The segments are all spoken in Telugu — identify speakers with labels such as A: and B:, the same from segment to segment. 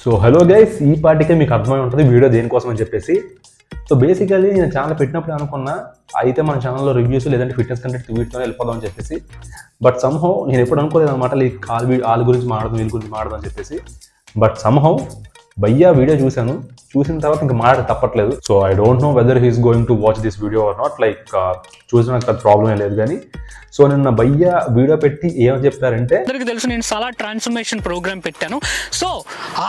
A: సో హలో గైస్, ఈ పార్టీకే మీకు అర్థమై ఉంటుంది వీడియో దేనికోసం అని చెప్పేసి. సో బేసికల్లీ నేను ఛానల్ పెట్టినప్పుడు అనుకున్నా అయితే మన ఛానల్లో రివ్యూస్ లేదంటే ఫిట్నెస్ కంటెంట్ వీటితోనే వెళ్ళిపోదాం అని చెప్పేసి. బట్ సమ్హౌ నేను ఎప్పుడు అనుకోలేదు అనమాట వాళ్ళ గురించి మాడదాం వీళ్ళ గురించి మాడదాం అని చెప్పేసి. బట్ సమ్హౌ భయ్యా వీడియో చూసిన తర్వాత ఇంకా మాట తప్పట్లేదు. So I don't know whether he's going to watch this video or not. చూసిన ప్రాబ్లమే లేదు కానీ. సో నిన్న భయ్యా వీడియో పెట్టి ఏమని చెప్పారంటే,
B: అందరికి తెలుసు నేను సలా ట్రాన్స్ఫర్మేషన్ ప్రోగ్రామ్ పెట్టాను. సో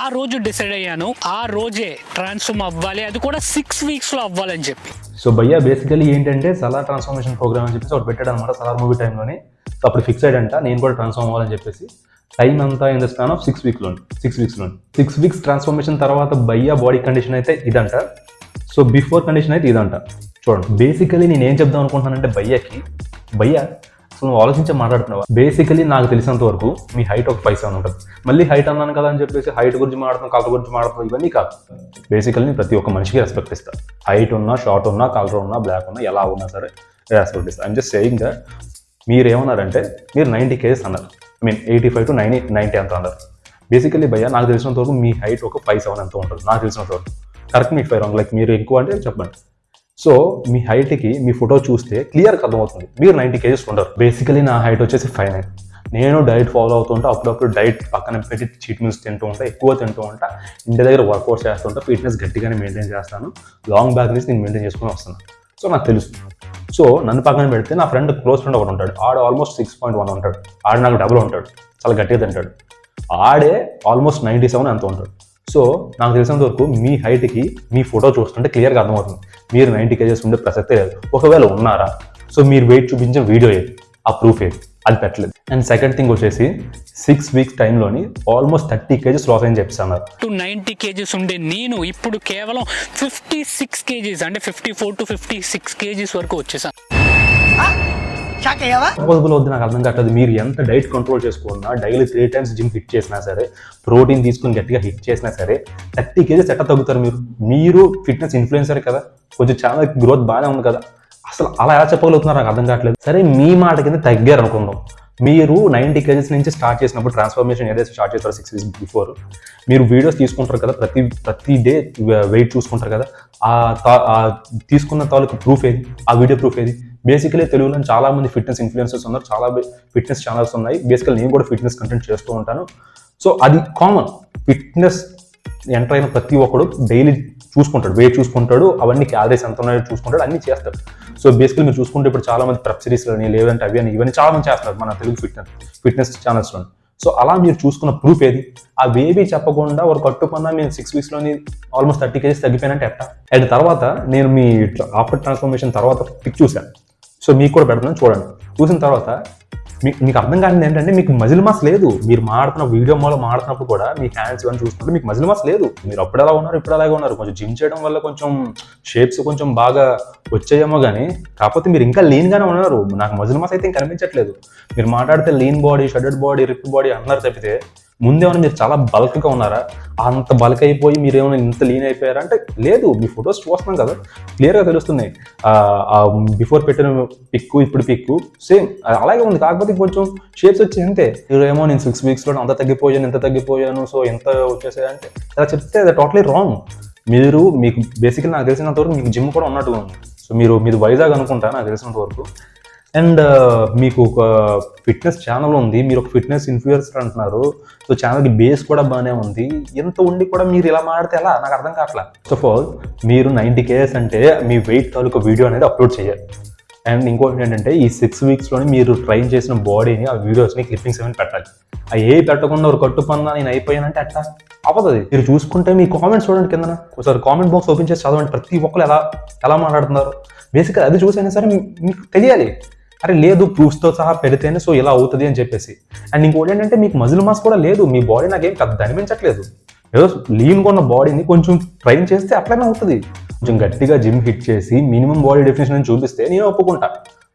B: ఆ రోజు డిసైడ్ అయ్యాను ఆ రోజే ట్రాన్స్ఫార్మ్ అవ్వాలి, అది కూడా 6 weeks లో అవ్వాలని చెప్పి.
A: సో భయ్యా బేసికలీ ఏంటంటే సలా ట్రాన్స్ఫర్మేషన్ ప్రోగ్రామ్ అని చెప్పేసి ఒకటి పెట్టాడు అనమాట సలార్ మూవీ టైంలోనే. సో అప్పుడు ఫిక్స్ అయ్యాడంట నేను కూడా ట్రాన్స్ఫార్మ్ అవ్వాలని చెప్పేసి. టైం అంతా in the span of 6 weeks transformation తర్వాత భయ్యా బాడీ కండిషన్ అయితే ఇదంట. సో బిఫోర్ కండిషన్ అయితే ఇదంట. చూడండి బేసికలీ నేను ఏం చెప్దాం అనుకుంటున్నానంటే భయ్యా అసలు నువ్వు ఆలోచించే మాట్లాడుతున్నావా? బేసికలీ నాకు తెలిసినంత వరకు మీ హైట్ ఒక 5'7" ఉంటుంది. మళ్ళీ హైట్ అన్నాను కదా అని చెప్పేసి హైట్ గురించి మాట్లాడుతున్నాం, కలర్ గురించి మాట్లాడుతున్నాం, ఇవన్నీ కాదు. బేసికలీ నేను ప్రతి ఒక్క మనిషికి రెస్పెక్ట్ ఇస్తాను. హైట్ ఉన్నా, షార్ట్ ఉన్నా, కలర్ ఉన్నా, బ్లాక్ ఉన్నా, ఎలా ఉన్నా సరే రెస్పెక్ట్ ఇస్తాను. ఐఎమ్ జస్ట్ సేయింగ్ దట్ మీరు ఏమన్నారంటే మీరు 90 kgs అన్నారు. ఐ మీన్ 85 to 90 అంత అన్నారు. బేసికలీ భయ్యా నాకు తెలిసినంత వరకు మీ హైట్ ఒక 5'7" ఎంత ఉంటుంది నాకు తెలిసినంత వరకు. కరెక్ట్ మీకు 5 లైక్ మీరు ఎక్కువ అంటే చెప్పండి. సో మీ హైట్కి మీ ఫోటో చూస్తే క్లియర్గా అర్థమవుతుంది మీరు 90 kgs ఉండరు. బేసికలీ నా హైట్ వచ్చేసి 5'9". నేను డైట్ ఫాలో అవుతుంటా, అప్పుడప్పుడు డైట్ పక్కన పెట్టి చీట్ మీల్స్ తింటూ ఉంటా, ఎక్కువ తింటూ ఉంటా, ఇంటి దగ్గర వర్కౌట్ చేస్తుంటా, ఫిట్నెస్ గట్టిగానే మెయింటైన్ చేస్తాను, లాంగ్ బ్యాక్ నుంచి నేను మెయింటైన్ చేసుకుని వస్తాను. సో నాకు తెలుసు. సో నన్ను పక్కన పెడితే నా క్లోజ్ ఫ్రెండ్ ఒకటి ఉంటాడు. ఆడు ఆల్మోస్ట్ 6.1 ఉంటాడు. ఆడు నాకు డబుల్ ఉంటాడు, చాలా గట్టిగా తింటాడు. ఆడే ఆల్మోస్ట్ 97 ఎంత ఉంటాడు. సో నాకు తెలిసినంత వరకు మీ హైట్కి మీ ఫోటో చూస్తుంటే క్లియర్గా అర్థమవుతుంది మీరు 90 kgs ఉండే ప్రసక్తే లేదు. ఒకవేళ ఉన్నారా, సో మీరు వెయిట్ చూపించిన వీడియో ఏది, ఆ ప్రూఫ్ ఏది, అది పెట్టలేదు. అండ్ సెకండ్ థింగ్ వచ్చేసి 6 weeks టైంలోని ఆల్మోస్ట్ 30 kgs లాస్ అని చెప్పేసి
B: 90 kgs ఉండే నేను ఇప్పుడు కేవలం 56 kgs అంటే 54 to 56 kgs వరకు వచ్చేసాను.
A: వద్దు నాకు అర్థం కావట్లేదు. మీరు ఎంత డైట్ కంట్రోల్ చేసుకున్నా, డైలీ 3 times జిమ్ హిట్ చేసినా సరే, ప్రోటీన్ తీసుకుని గట్టిగా హిట్ చేసినా సరే 30 kgs ఎట్లా తగ్గుతారు? మీరు ఫిట్నెస్ ఇన్ఫ్లుయెన్సర్ కదా, కొంచెం ఛానల్ గ్రోత్ బాగానే ఉంది కదా, అసలు అలా ఎలా చెప్పగలుగుతున్నారు నాకు అర్థం కావట్లేదు. సరే మీ మాట కింద తగ్గారు అనుకుందాం. మీరు 90 kgs నుంచి స్టార్ట్ చేసినప్పుడు ట్రాన్స్ఫర్మేషన్ ఏదైతే స్టార్ట్ చేస్తారో 6 weeks బిఫోర్ మీరు వీడియోస్ తీసుకుంటారు కదా, ప్రతి డే వెయిట్ చూసుకుంటారు కదా, ఆ తీసుకున్న తాలూకు ప్రూఫ్ ఏది, ఆ వీడియో ప్రూఫ్ ఏది? బేసికలీ తెలుగులో చాలా మంది ఫిట్నెస్ ఇన్ఫ్లుయెన్సర్స్ ఉన్నారు, చాలా ఫిట్నెస్ ఛానల్స్ ఉన్నాయి. బేసికల్ నేను కూడా ఫిట్నెస్ కంటెంట్ చేస్తూ ఉంటాను. సో అది కామన్. ఫిట్నెస్ ఎంటర్ అయిన ప్రతి ఒక్కడు డైలీ చూసుకుంటాడు, వెయిట్ చూసుకుంటాడు, అవన్నీ క్యాలరీస్ ఎంత ఉన్నాయో చూసుకుంటాడు, అన్ని చేస్తాడు. సో బేసికలీ మీరు చూసుకుంటే ఇప్పుడు చాలా మంది ప్రెప్ సిరీస్ అని లేదంటే అవి అని ఇవన్నీ చాలా మంది చేస్తున్నారు మన తెలుగు ఫిట్నెస్ ఛానల్స్లో. సో అలా మీరు చూసుకున్న ప్రూఫ్ ఏది? ఆ బేబీ చెప్పకుండా ఒక కట్టుకున్నా మేము 6 weeks ఆల్మోస్ట్ 30 kgs తగ్గిపోయినంటే ఎట్టా? అండ్ తర్వాత నేను మీ ఆఫ్టర్ ట్రాన్స్ఫర్మేషన్ తర్వాత పిక్ చూశాను. సో మీకు కూడా పెడుతున్నాను చూడండి. చూసిన తర్వాత మీకు అర్థం కానిది ఏంటంటే మీకు మజిల్ మాస్ లేదు. మీరు మాడుతున్న వీడియో మాడుతున్నప్పుడు కూడా మీ హ్యాండ్స్ ఇవన్నీ చూసుకుంటే మీకు మజిల్ మాస్ లేదు. మీరు అప్పుడు ఎలా ఉన్నారు, ఇప్పుడు అలాగే ఉన్నారు. కొంచెం జిమ్ చేయడం వల్ల కొంచెం షేప్స్ కొంచెం బాగా వచ్చాయేమో కానీ, కాకపోతే మీరు ఇంకా లీన్గానే ఉన్నారు. నాకు మజిల్ మాస్ అయితే ఇంకా కనిపించట్లేదు. మీరు మాట్లాడితే లీన్ బాడీ, షెడెడ్ బాడీ, రిప్ బాడీ అన్నారు తప్పితే ముందేమన్నా మీరు చాలా బల్క్గా ఉన్నారా? అంత బల్క్ అయిపోయి మీరు ఏమైనా ఇంత లీన్ అయిపోయారా అంటే లేదు. మీ ఫొటోస్ చూస్తున్నాం కదా, క్లియర్గా తెలుస్తున్నాయి. బిఫోర్ పెట్టిన పిక్కు ఇప్పుడు పిక్కు సేమ్ అలాగే ఉంది, కాకపోతే కొంచెం షేప్స్ వచ్చి అంతే. ఏమో నేను 6 weeks అంత తగ్గిపోయాను, ఎంత తగ్గిపోయాను, సో ఎంత వచ్చేసాయి అంటే అలా చెప్తే అది టోటలీ రాంగ్. మీకు బేసిక్గా నాకు తెలిసినంత వరకు మీకు జిమ్ కూడా ఉన్నట్టుగా ఉంది. సో మీది వైజాగ్ అనుకుంటా నాకు తెలిసినంత వరకు. అండ్ మీకు ఒక ఫిట్నెస్ ఛానల్ ఉంది, మీరు ఒక ఫిట్నెస్ ఇన్ఫ్లుయెన్సర్ అంటున్నారు. సో ఛానల్కి బేస్ కూడా బాగానే ఉంది. ఎంత ఉండి కూడా మీరు ఇలా మాడితే ఎలా నాకు అర్థం కావట్లేదు. ఫస్ట్ ఆఫ్ ఆల్ మీరు 90 kgs అంటే మీ వెయిట్ తాలూకు వీడియో అనేది అప్లోడ్ చేయాలి. అండ్ ఇంకోటి ఏంటంటే ఈ 6 weeks మీరు ట్రైన్ చేసిన బాడీని, ఆ వీడియోస్ని క్లిప్పింగ్స్ ఏమైనా పెట్టాలి. అవి పెట్టకుండా ఒక కట్టుపన్నా నేను అయిపోయానంటే అట్లా అవ్వదు. మీరు చూసుకుంటే మీ కామెంట్స్ చూడండి కింద, ఒకసారి కామెంట్ బాక్స్ ఓపెన్ చేసి చదవండి. ప్రతి ఒక్కరు ఎలా మాట్లాడుతున్నారు బేసిక్గా అది చూసైనా సరే మీకు తెలియాలి. అరే లేదు ప్రూఫ్స్తో సహా పెడితేనే సో ఇలా అవుతుంది అని చెప్పేసి. అండ్ ఇంకోటి ఏంటంటే మీకు మజిల్ మాస్ కూడా లేదు. మీ బాడీ నాకేం పెద్ద అనిపించట్లేదు. ఏదో లీన్గా ఉన్న బాడీని కొంచెం ట్రైన్ చేస్తే అట్లనే అవుతుంది. కొంచెం గట్టిగా జిమ్ హిట్ చేసి మినిమం బాడీ డెఫినేషన్ చూపిస్తే నేను ఒప్పుకుంటా,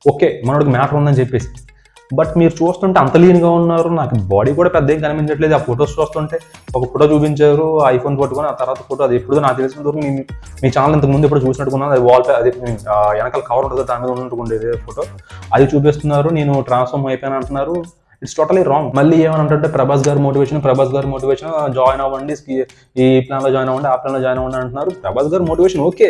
A: ఓకే మనోడికి మ్యాటర్ ఉందని చెప్పేసి. బట్ మీరు చూస్తుంటే అంత లీన్గా ఉన్నారు, నాకు బాడీ కూడా పెద్ద ఏం కనిపించట్లేదు. ఆ ఫొటోస్ చూస్తుంటే ఒక ఫోటో చూపించారు ఐఫోన్ పట్టుకొని, ఆ తర్వాత ఫోటో అది ఎప్పుడు నాకు తెలిసిన వరకు మీ ఛానల్ ఇంతకు ముందు ఎప్పుడు చూసినట్టుకున్నాను. అది అది వెనకాల కవర్ ఉంటుంది దాని మీద ఉన్నట్టుకుండేది ఫోటో, అది చూపిస్తున్నారు. నేను ట్రాన్స్ఫార్మ్ అయిపోయాను అంటున్నారు. It's totally wrong. మళ్ళీ ఏమని అంటే ప్రభాస్ గారి మోటివేషన్ జాయిన్ అవ్వండి, ఈ ప్లాన్లో జాయిన్ అవ్వండి, ఆ ప్లాన్లో జాయిన్ అవ్వండి అంటున్నారు. ప్రభాస్ గారి మోటివేషన్ ఓకే,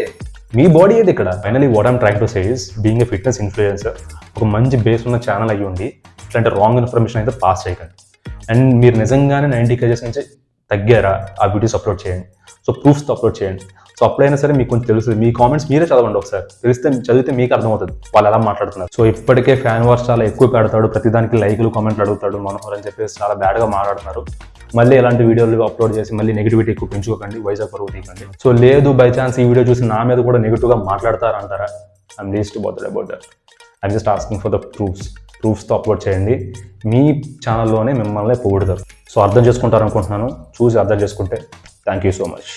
A: మీ బాడీ ఏది ఇక్కడ. Finally what I'm trying to say is being a fitness influencer, ఒక మంచి బేస్ ఉన్న ఛానల్ అయ్యి ఉండి ఇట్లాంటి రాంగ్ ఇన్ఫర్మేషన్ అయితే పాస్ చేయకండి. అండ్ మీరు నిజంగానే 90 kgs నుంచి తగ్గారా ఆ వీడియోస్ అప్లోడ్ చేయండి. సో ప్రూఫ్స్తో అప్లోడ్ చేయండి. సో అప్పుడైనా సరే మీకు కొంచెం తెలుస్తుంది. మీ కామెంట్స్ మీరే చదవండి ఒకసారి, చదివితే మీకు అర్థమవుతుంది వాళ్ళు ఎలా మాట్లాడుతున్నారు. సో ఇప్పటికే ఫ్యాన్ వార్స్ చాలా ఎక్కువ పెడతాడు, ప్రతిదానికి లైకులు కామెంట్లు అడుగుతాడు మనోహర్ అని చెప్పేసి చాలా బ్యాడ్గా మాట్లాడుతున్నారు. మళ్ళీ ఇలాంటి వీడియోలు అప్లోడ్ చేసి మళ్ళీ నెగిటివిటీ ఎక్కువ పెంచుకోకండి, వైజాగ్ పరువు తీయకండి. సో లేదు బై ఛాన్స్ ఈ వీడియో చూసి నా మీద కూడా నెగిటివ్గా మాట్లాడతారంటారా, I'm least about that. I'm just asking for the ప్రూఫ్స్తో అప్లోడ్ చేయండి. మీ ఛానల్లోనే మిమ్మల్ని పొగుడుతారు. సో అర్థం చేసుకుంటారు అనుకుంటున్నాను. చూసి అర్థం చేసుకుంటే థ్యాంక్ యూ సో మచ్.